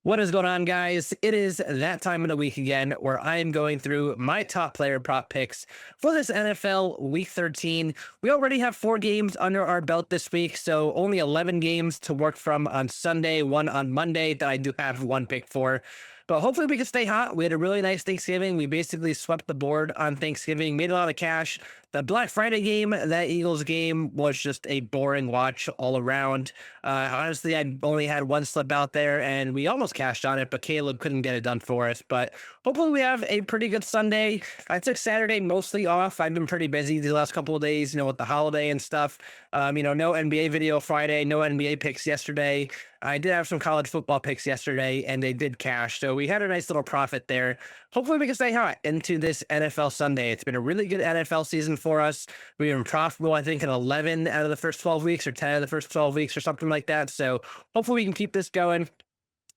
What is going on, guys? It is that time of the week again where I am going through my top player prop picks for this NFL Week 13. We already have 4 games under our belt this week, so only 11 games to work from on Sunday, one on Monday that I do have one pick for. But hopefully we can stay hot. We had a really nice Thanksgiving. We basically swept the board on Thanksgiving, made a lot of cash. The Black Friday game, that Eagles game, was just a boring watch all around. Honestly, I only had one slip out there and we almost cashed on it, but Caleb couldn't get it done for us. But hopefully we have a pretty good Sunday. I took Saturday mostly off. I've been pretty busy the last couple of days, with the holiday and stuff. No NBA video Friday, no NBA picks yesterday. I did have some college football picks yesterday and they did cash. So we had a nice little profit there. Hopefully we can stay hot into this NFL Sunday. It's been a really good NFL season for us. We've been profitable, I think, in 11 out of the first 12 weeks or 10 out of the first 12 weeks or something like that. So hopefully we can keep this going.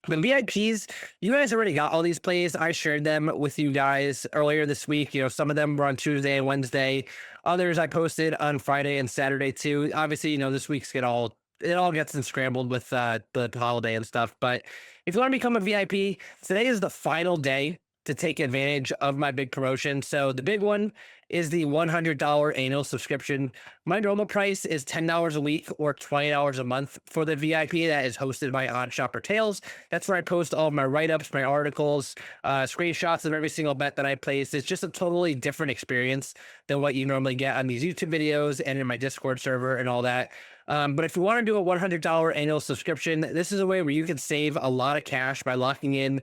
The VIPs, you guys already got all these plays. I shared them with you guys earlier this week. Some of them were on Tuesday and Wednesday. Others I posted on Friday and Saturday too. Obviously, this week's it all gets scrambled with the holiday and stuff. But if you want to become a VIP, today is the final day to take advantage of my big promotion. So the big one is the $100 annual subscription. My normal price is $10 a week or $20 a month for the VIP that is hosted by Odd Shopper Tales. That's where I post all of my write-ups, my articles, screenshots of every single bet that I place. It's just a totally different experience than what you normally get on these YouTube videos and in my Discord server and all that. But if you want to do a $100 annual subscription, this is a way where you can save a lot of cash by locking in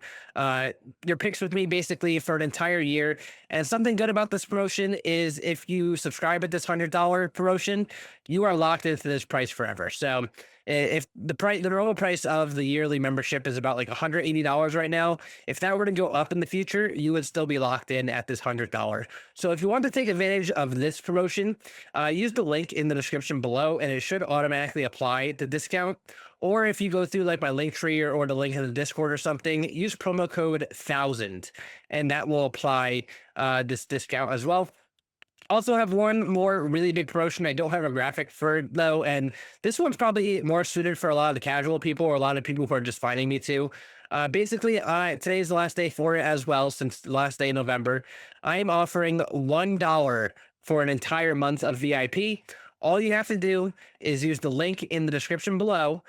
your picks with me basically for an entire year. And something good about this promotion is if you subscribe at this $100 promotion, you are locked into this price forever. So if the normal price of the yearly membership is about like $180 right now, if that were to go up in the future, you would still be locked in at this $100. So if you want to take advantage of this promotion, use the link in the description below and it should automatically apply the discount. Or if you go through like my link tree or the link in the Discord or something, use promo code 1000 and that will apply this discount as well. Also have one more really big promotion I don't have a graphic for though, and this one's probably more suited for a lot of the casual people or a lot of people who are just finding me too. Basically, today's the last day for it as well, since the last day in November. I am offering $1 for an entire month of VIP. All you have to do is use the link in the description below,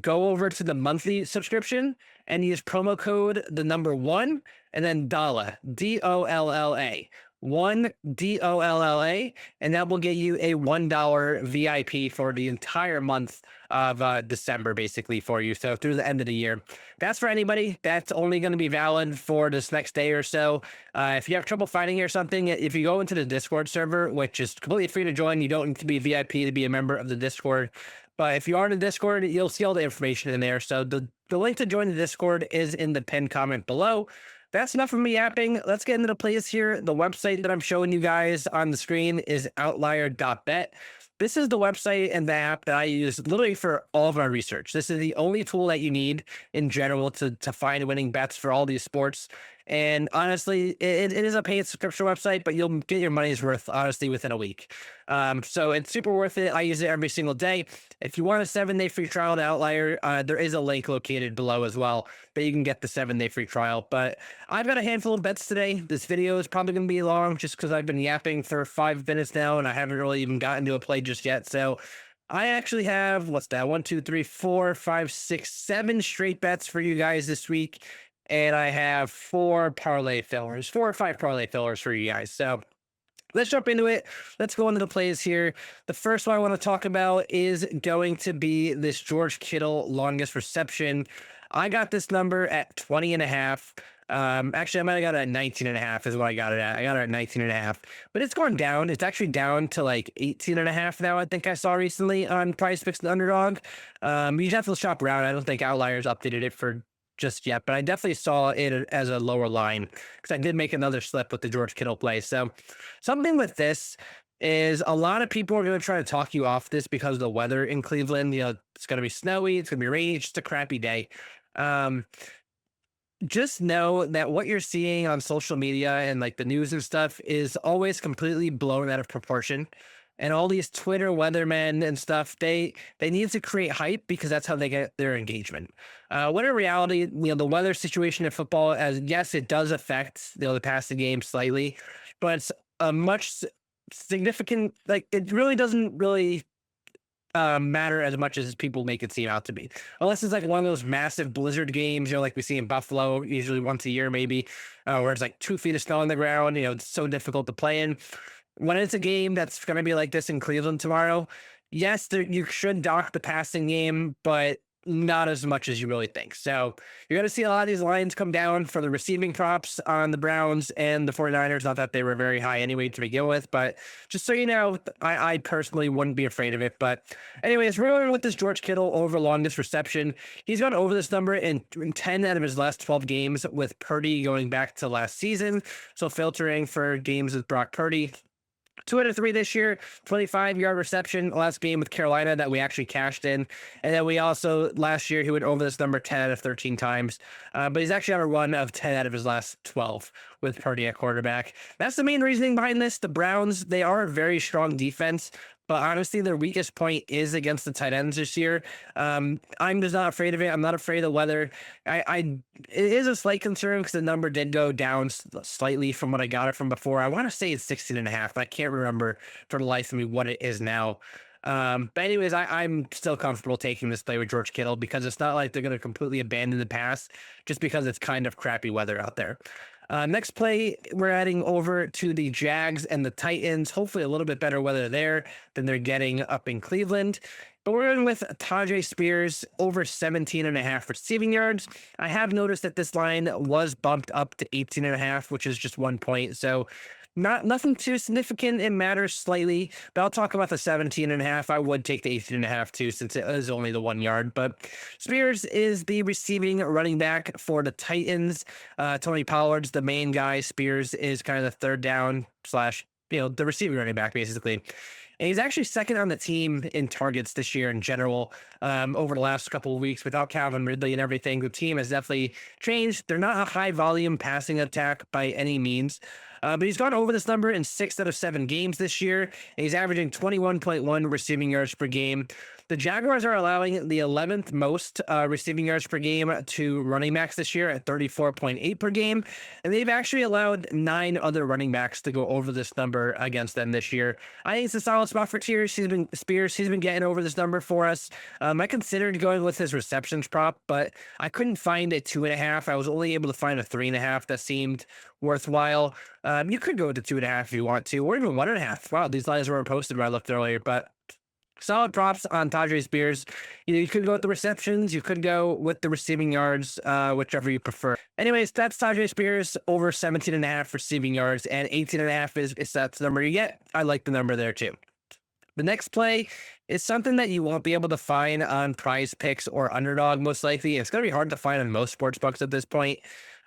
go over to the monthly subscription and use promo code the number one and then Dolla, Dolla. One Dolla, and that will get you a $1 VIP for the entire month of December, basically for you. So through the end of the year, that's for anybody. That's only going to be valid for this next day or so. If you have trouble finding it or something, if you go into the Discord server, which is completely free to join, you don't need to be a VIP to be a member of the Discord. But if you are in the Discord, you'll see all the information in there. So the link to join the Discord is in the pinned comment below. That's enough of me yapping. Let's get into the plays here. The website that I'm showing you guys on the screen is outlier.bet. This is the website and the app that I use literally for all of my research. This is the only tool that you need in general to find winning bets for all these sports. And honestly, it is a paid subscription website, but you'll get your money's worth, honestly, within a week. So it's super worth it. I use it every single day. If you want a 7-day free trial to Outlier, there is a link located below as well, but you can get the 7-day free trial. But I've got a handful of bets today. This video is probably going to be long just because I've been yapping for 5 minutes now and I haven't really even gotten to a play just yet. So I actually have, what's that? 1, 2, 3, 4, 5, 6, 7 straight bets for you guys this week. And I have 4 or 5 parlay fillers for you guys. So let's jump into it. Let's go into the plays here. The first one I want to talk about is going to be this George Kittle longest reception. I got this number at 20.5. Actually, I might have got it at 19.5 is what I got it at. I got it at 19.5, but it's gone down. It's actually down to like 18.5 now. I think I saw recently on PrizePicks and Underdog. You have to shop around. I don't think Outliers updated it for just yet, but I definitely saw it as a lower line because I did make another slip with the George Kittle play. So something with this is a lot of people are going to try to talk you off this because of the weather in Cleveland. It's going to be snowy. It's going to be rainy. It's just a crappy day. Just know that what you're seeing on social media and like the news and stuff is always completely blown out of proportion. and all these Twitter weathermen and stuff, they need to create hype because that's how they get their engagement. When in reality, the weather situation in football, as yes, it does affect the passing game slightly, but it's a much significant, like, it really doesn't really matter as much as people make it seem out to be. Unless it's like one of those massive blizzard games, like we see in Buffalo, usually once a year, maybe, where it's like 2 feet of snow on the ground. It's so difficult to play in. When it's a game that's going to be like this in Cleveland tomorrow, yes, you should dock the passing game, but not as much as you really think. So you're going to see a lot of these lines come down for the receiving props on the Browns and the 49ers. Not that they were very high anyway to begin with, but just so you know, I personally wouldn't be afraid of it. But anyways, we're with this George Kittle over longest reception. He's gone over this number in 10 out of his last 12 games, with Purdy going back to last season. So filtering for games with Brock Purdy. 2 out of 3 this year, 25-yard reception last game with Carolina that we actually cashed in. And then we also, last year, he went over this number 10 out of 13 times. But he's actually on a run of 10 out of his last 12 with Purdy at quarterback. That's the main reasoning behind this. The Browns, they are a very strong defense, but honestly, their weakest point is against the tight ends this year. I'm just not afraid of it. I'm not afraid of the weather. It is a slight concern because the number did go down slightly from what I got it from before. I want to say it's 16.5, but I can't remember for the life of me what it is now. But anyways, I'm still comfortable taking this play with George Kittle because it's not like they're going to completely abandon the pass just because it's kind of crappy weather out there. Next play, we're adding over to the Jags and the Titans. Hopefully a little bit better weather there than they're getting up in Cleveland. But we're in with Tajay Spears over 17.5 receiving yards. I have noticed that this line was bumped up to 18.5, which is just 1 point. So nothing too significant. It matters slightly, but I'll talk about the 17.5. I would take the 18.5 too, since it is only the 1 yard. But Spears is the receiving running back for the Titans. Tony Pollard's the main guy. Spears is kind of the third down slash, the receiving running back, basically. And he's actually second on the team in targets this year in general. Over the last couple of weeks, without Calvin Ridley and everything, the team has definitely changed. They're not a high volume passing attack by any means. But he's gone over this number in 6 out of 7 games this year, and he's averaging 21.1 receiving yards per game. The Jaguars are allowing the 11th most receiving yards per game to running backs this year at 34.8 per game, and they've actually allowed 9 other running backs to go over this number against them this year. I think it's a solid spot for Spears. He's been getting over this number for us. I considered going with his receptions prop, but I couldn't find a 2.5. I was only able to find a 3.5 that seemed worthwhile. You could go with the 2.5 if you want to, or even 1.5. Wow, these lines weren't posted when I looked earlier, but solid props on Tajay Spears. You could go with the receptions, you could go with the receiving yards, whichever you prefer. Anyways, that's Tajay Spears over 17.5 receiving yards, and 18.5 is that's the number you get. I like the number there too. The next play is something that you won't be able to find on PrizePicks or Underdog, most likely. It's going to be hard to find on most sports books at this point.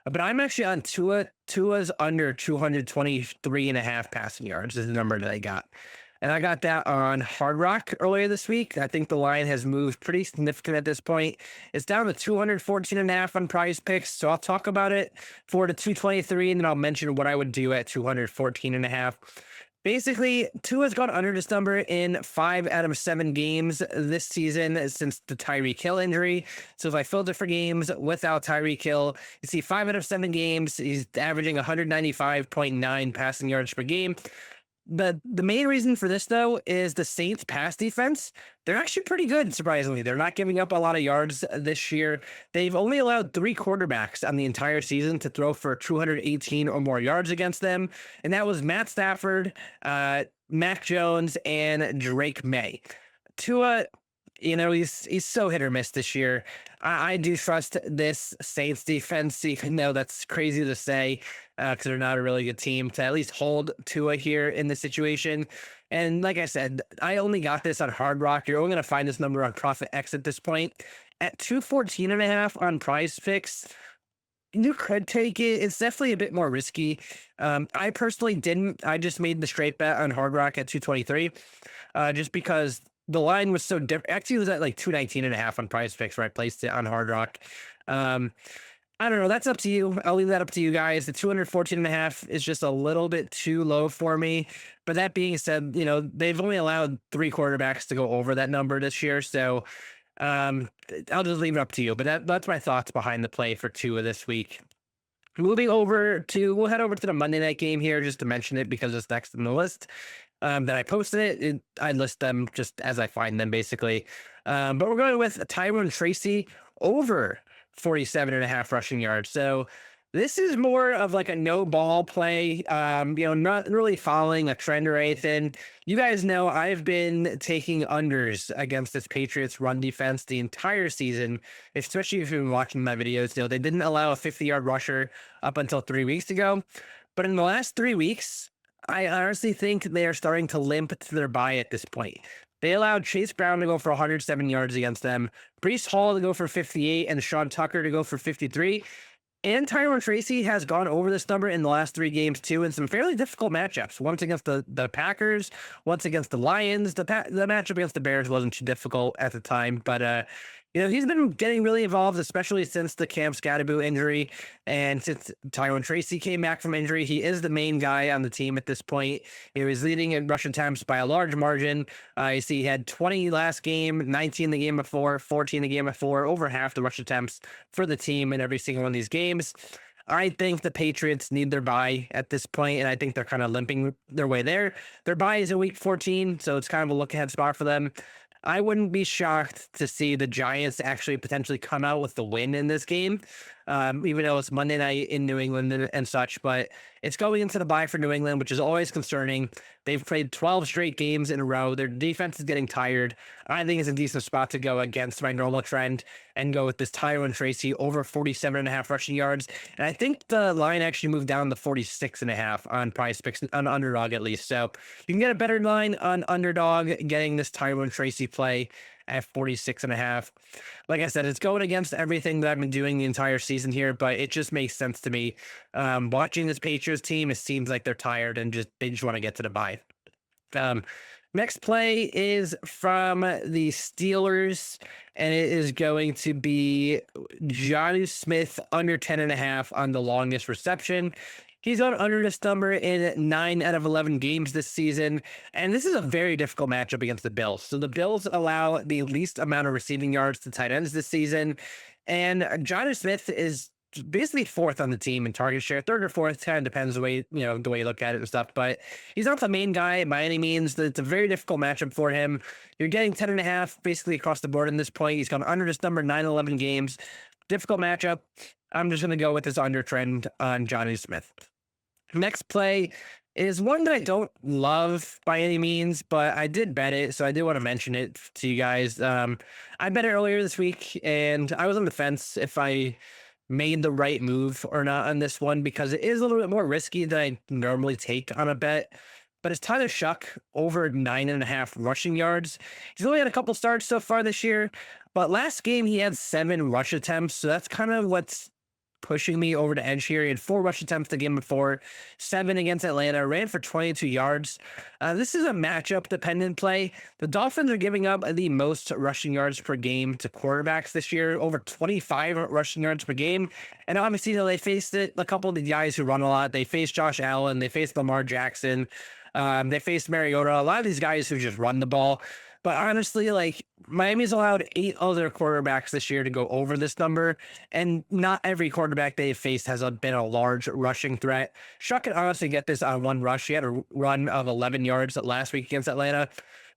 But I'm actually on Tua. Tua's under 223.5 passing yards is the number that I got. And I got that on Hard Rock earlier this week. I think the line has moved pretty significant at this point. It's down to 214.5 on PrizePicks. So I'll talk about it for the 223, and then I'll mention what I would do at 214.5. Basically, Tua's gone under this number in 5 out of 7 games this season since the Tyreek Hill injury. So if I filter for games without Tyreek Hill, you see 5 out of 7 games, he's averaging 195.9 passing yards per game. The main reason for this, though, is the Saints' pass defense. They're actually pretty good, surprisingly. They're not giving up a lot of yards this year. They've only allowed 3 quarterbacks on the entire season to throw for 218 or more yards against them, and that was Matt Stafford, Mac Jones, and Drake May. Tua, he's so hit or miss this year. I do trust this Saints defense, even though that's crazy to say, because they're not a really good team, to at least hold Tua here in this situation. And like I said, I only got this on Hard Rock. You're only going to find this number on Profit X at this point. At 214.5 on PrizePicks, you could take it. It's definitely a bit more risky. I personally didn't. I just made the straight bet on Hard Rock at 223, just because the line was so different. Actually, it was at like 219.5 on PrizePicks where I placed it on Hard Rock. I don't know. That's up to you. I'll leave that up to you guys. The 214.5 is just a little bit too low for me. But that being said, they've only allowed three quarterbacks to go over that number this year. So um, I'll just leave it up to you. But that's my thoughts behind the play for Tua this week. We'll head over to the Monday night game here just to mention it because it's next in the list. That I posted I list them just as I find them basically. But we're going with Tyrone Tracy over 47.5 rushing yards. So this is more of like a no ball play, not really following a trend or anything. You guys know I've been taking unders against this Patriots run defense the entire season, especially if you've been watching my videos. They didn't allow a 50-yard rusher up until 3 weeks ago. But in the last 3 weeks, I honestly think they are starting to limp to their bye at this point. They allowed Chase Brown to go for 107 yards against them, Breece Hall to go for 58, and Sean Tucker to go for 53. And Tyrone Tracy has gone over this number in the last 3 games too, in some fairly difficult matchups. Once against the Packers, once against the Lions. The matchup against the Bears wasn't too difficult at the time, but he's been getting really involved, especially since the Cam Scatterboo injury, and since Tyrone Tracy came back from injury. He is the main guy on the team at this point. He was leading in rush attempts by a large margin. You see, he had 20 last game, 19 the game before, 14 the game before, over half the rush attempts for the team in every single one of these games. I think the Patriots need their bye at this point, and I think they're kind of limping their way there. Their bye is in week 14, so it's kind of a look-ahead spot for them. I wouldn't be shocked to see the Giants actually potentially come out with the win in this game, even though it's Monday night in New England and such. But it's going into the bye for New England, which is always concerning. They've played 12 straight games in a row. Their defense is getting tired. I think it's a decent spot to go against my normal trend and go with this Tyrone Tracy over 47.5 rushing yards. And I think the line actually moved down to 46.5 on PrizePicks, on Underdog at least. So you can get a better line on Underdog getting this Tyrone Tracy play at 46.5. Like I said, it's going against everything that I've been doing the entire season here, but it just makes sense to me. Watching this Patriots team, it seems like they're tired and they just want to get to the bye. Next play is from the Steelers, and it is going to be Jonnu Smith under 10.5 on the longest reception. He's gone under this number in 9 out of 11 games this season, and this is a very difficult matchup against the Bills. So the Bills allow the least amount of receiving yards to tight ends this season, and Jonnu Smith is basically fourth on the team in target share, third or fourth, kind of depends the way you look at it and stuff. But he's not the main guy by any means. It's a very difficult matchup for him. You're getting 10.5 basically across the board in this point. He's gone under this number 9-11 games. Difficult matchup. I'm just going to go with this under trend on Jonnu Smith. Next play is one that I don't love by any means, but I did bet it, so I did want to mention it to you guys. I bet it earlier this week, and I was on the fence if I made the right move or not on this one because it is a little bit more risky than I normally take on a bet. But it's Tyler Shuck over 9.5 rushing yards. He's only had a couple starts so far this year, but last game he had 7 rush attempts, so that's kind of what's pushing me over the edge here. He had 4 rush attempts the game before, 7 against Atlanta, ran for 22 yards. This is a matchup dependent play. The Dolphins are giving up the most rushing yards per game to quarterbacks this year, over 25 rushing yards per game. And obviously, they faced a couple of the guys who run a lot. They faced Josh Allen, they faced Lamar Jackson, they faced Mariota, a lot of these guys who just run the ball. But honestly, Miami's allowed 8 other quarterbacks this year to go over this number, and not every quarterback they've faced has been a large rushing threat. Shuck can honestly get this on one rush. He had a run of 11 yards last week against Atlanta.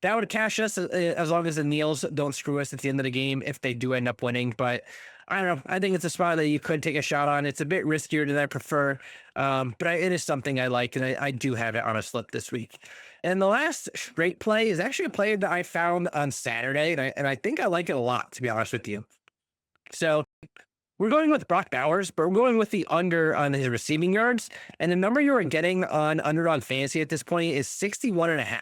That would cash us as long as the Neals don't screw us at the end of the game if they do end up winning. But I don't know. I think it's a spot that you could take a shot on. It's a bit riskier than I prefer, but it is something I like, and I do have it on a slip this week. And the last straight play is actually a play that I found on Saturday, and I think I like it a lot, to be honest with you. So we're going with Brock Bowers, but we're going with the under on his receiving yards. And the number you are getting on Underdog Fantasy at this point is 61.5.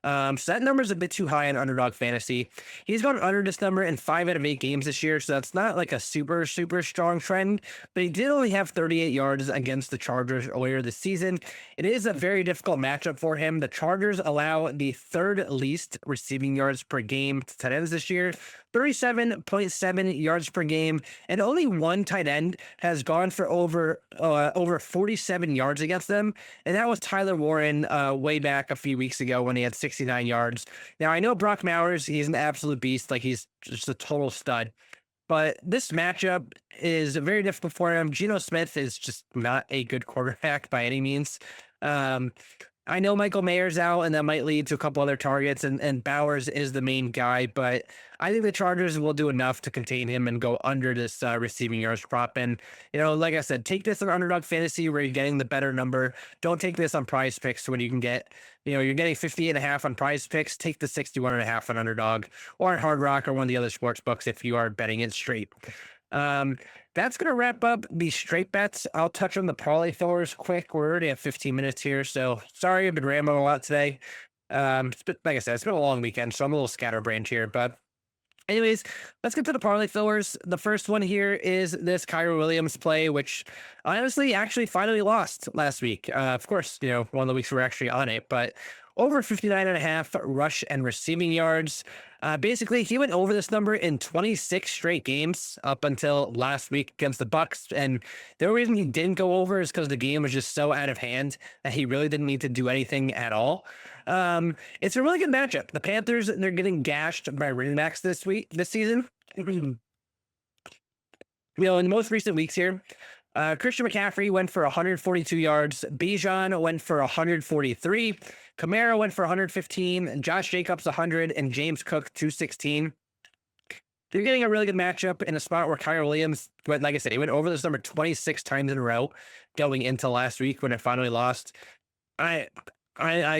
So that number is a bit too high on Underdog Fantasy. He's gone under this number in 5 out of 8 games this year, so that's not like a super, super strong trend, but he did only have 38 yards against the Chargers earlier this season. It is a very difficult matchup for him. The Chargers allow the 3rd least receiving yards per game to tight ends this year. 37.7 yards per game, and only one tight end has gone for over 47 yards against them, and that was Tyler Warren way back a few weeks ago when he had 69 yards. Now I know Brock Mowers, he's an absolute beast, like he's just a total stud. But this matchup is very difficult for him. Geno Smith is just not a good quarterback by any means. Um, I know Michael Mayer's out, and that might lead to a couple other targets, and Bowers is the main guy, but I think the Chargers will do enough to contain him and go under this receiving yards prop. And, like I said, take this on Underdog Fantasy where you're getting the better number. Don't take this on PrizePicks when you can get, you're getting 50.5 on PrizePicks. Take the 61.5 on Underdog or on Hard Rock or one of the other sports books if you are betting it straight. That's going to wrap up the straight bets. I'll touch on the parlay fillers quick. We're already at 15 minutes here, so sorry I've been rambling a lot today. Like I said, it's been a long weekend, so I'm a little scatterbrained here. But anyways, let's get to the parlay fillers. The first one here is this Kyrie Williams play, which I honestly actually finally lost last week. Of course, one of the weeks we were actually on it, but over 59.5 rush and receiving yards. Basically, he went over this number in 26 straight games up until last week against the Bucks. And the reason he didn't go over is because the game was just so out of hand that he really didn't need to do anything at all. It's a really good matchup. The Panthers, they're getting gashed by running backs this season. In the most recent weeks here, Christian McCaffrey went for 142 yards. Bijan went for 143. Kamara went for 115. Josh Jacobs 100, and James Cook 216. They're getting a really good matchup in a spot where Kyrie Williams went, like I said, he went over this number 26 times in a row going into last week when it finally lost. I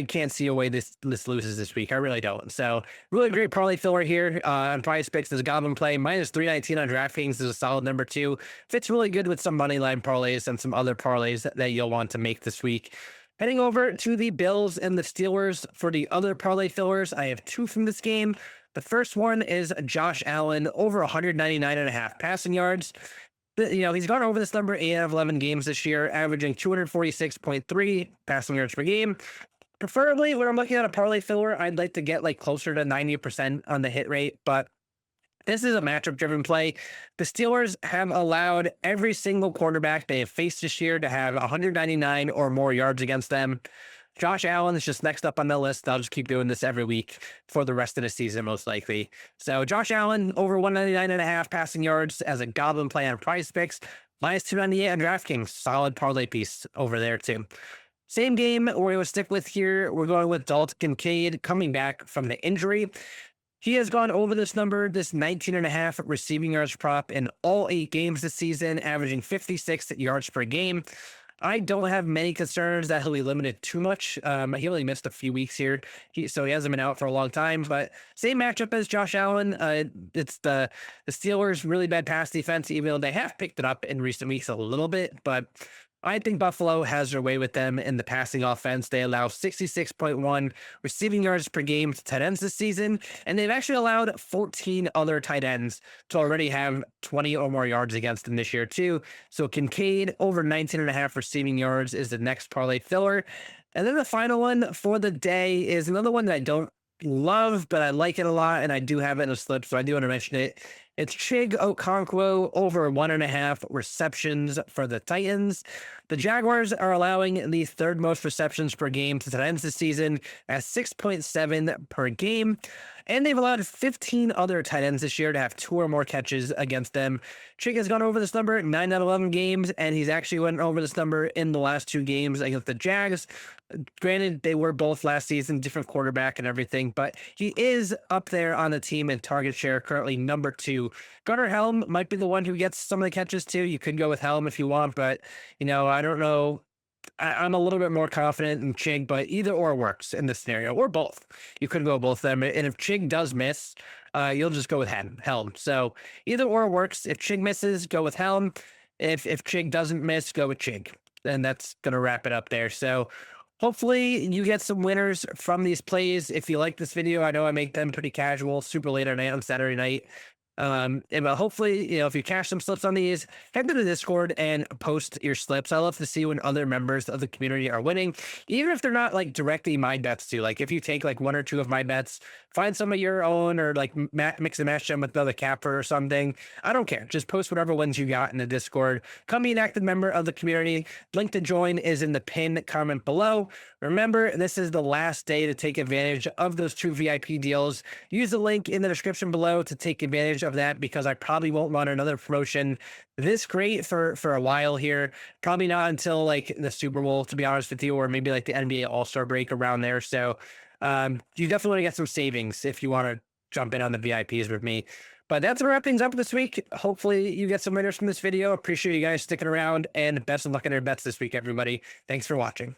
can't see a way this loses this week. I really don't. So really great parlay filler here on PrizePicks. There's a Goblin play minus 319 on DraftKings is a solid number 2. Fits really good with some money line parlays and some other parlays that you'll want to make this week. Heading over to the Bills and the Steelers for the other parlay fillers. I have 2 from this game. The first one is Josh Allen over 199.5 passing yards. He's gone over this number 8 out of 11 games this year, averaging 246.3 passing yards per game. Preferably, when I'm looking at a parlay filler, I'd like to get closer to 90% on the hit rate, but this is a matchup-driven play. The Steelers have allowed every single quarterback they have faced this year to have 199 or more yards against them. Josh Allen is just next up on the list. I'll just keep doing this every week for the rest of the season, most likely. So Josh Allen, over 199.5 passing yards as a Goblin play on PrizePicks, minus 298 on DraftKings. Solid parlay piece over there, too. Same game we're going to stick with here. We're going with Dalton Kincaid coming back from the injury. He has gone over this number, this 19.5 receiving yards prop in all 8 games this season, averaging 56 yards per game. I don't have many concerns that he'll be limited too much. He only missed a few weeks here, so he hasn't been out for a long time. But same matchup as Josh Allen. It's the Steelers' really bad pass defense, even though they have picked it up in recent weeks a little bit. But I think Buffalo has their way with them in the passing offense. They allow 66.1 receiving yards per game to tight ends this season, and they've actually allowed 14 other tight ends to already have 20 or more yards against them this year, too. So Kincaid, over 19.5 receiving yards, is the next parlay filler. And then the final one for the day is another one that I don't love, but I like it a lot, and I do have it in a slip, so I do want to mention it. It's Chig Okonkwo over 1.5 receptions for the Titans. The Jaguars are allowing the 3rd most receptions per game to tight ends this season at 6.7 per game. And they've allowed 15 other tight ends this year to have 2 or more catches against them. Chig has gone over this number 9 out of 11 games, and he's actually went over this number in the last 2 games against the Jags. Granted, they were both last season, different quarterback and everything, but he is up there on the team in target share, currently number 2. Gunnar Helm might be the one who gets some of the catches too. You could go with Helm if you want, but I don't know. I'm a little bit more confident in Chig, but either or works in this scenario, or both. You could go both of them, and if Chig does miss, you'll just go with Helm. So either or works. If Chig misses, go with Helm. If Chig doesn't miss, go with Chig. And that's gonna wrap it up there. So hopefully you get some winners from these plays. If you like this video, I know I make them pretty casual, super late at night on Saturday night. But hopefully, if you cash some slips on these, head to the Discord and post your slips. I love to see when other members of the community are winning, even if they're not like directly my bets too. Like if you take like one or two of my bets, find some of your own, or like mix and match them with another capper or something. I don't care. Just post whatever wins you got in the Discord. Come be an active member of the community. Link to join is in the pinned comment below. Remember, this is the last day to take advantage of those 2 VIP deals. Use the link in the description below to take advantage of that, because I probably won't run another promotion this great for a while here. Probably not until like the Super Bowl, to be honest with you, or maybe like the NBA All-Star break around there. So you definitely want to get some savings if you want to jump in on the VIPs with me. But that's wrap things up this week. Hopefully you get some winners from this video. Appreciate you guys sticking around, and best of luck in your bets this week, everybody. Thanks for watching.